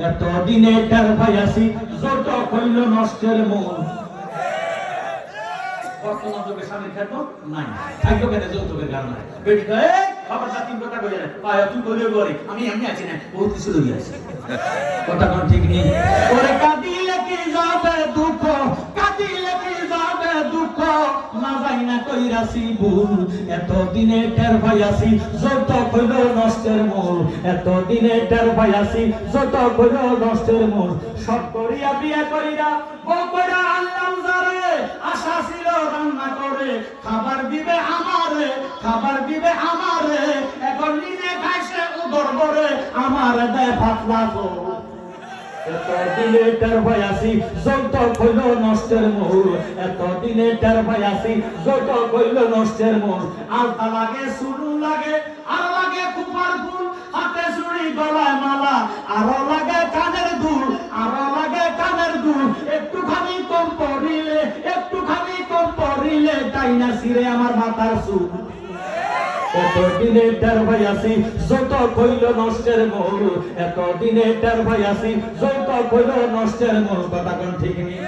এতদিনে টের পাইয়াছি যত কইল নষ্টের মূল। বর্তমান যুগে স্বামীর খেদমত নাই, থাকলো কেন যৌতুকের কারণে। বেটি কয় বাবার সাথে 3 কথা কইয়া পায় তুই কইলে গরি আমি এমনি আছি না, বহুত কিছু লইয়া আছে। কথা কোন ঠিক নেই। ওরে কাঁদিলে কি যাবে দুঃখ, কাঁদিলে কি যাবে দুঃখ, না যাই না কইরাছি ভুল। এতদিনে টের পাইয়াছি যত কইল নষ্টের মূল। এতদিনে টের পাইয়াছি যত কইল নষ্টের মূল। সব করিয়া বিয়ে কইরা বউ কইরা আনলাম যারে, আশা ছিল রান্না করে খাবার দিবে আমারে, খাবার দিবে আমারে। এখন নিজে খাইছে উদর ভরে, আমার দেয় পাতলা জোর। এতদিনে টের পাইয়াছি যত কইল নষ্টের মূল। এতদিনে টের পাইয়াছি যত কইল নষ্টের মূল। আলতা লাগে সুরু লাগে আর লাগে কুপার ফুল, হাতে চুড়ি গলায় মালা আরো লাগে কানের দুল, আরো লাগে কানের দুল। একটুখানি কম পড়িলে, একটুখানি কম পড়িলে তাই না ছিঁড়ে আমার মাথার চুল। এতদিনে টের পাইয়াছি যত কইল নষ্টের মূল। এতদিনে টের পাইয়াছি যত কইল নষ্টের মূল। কথা কোন ঠিক নেই।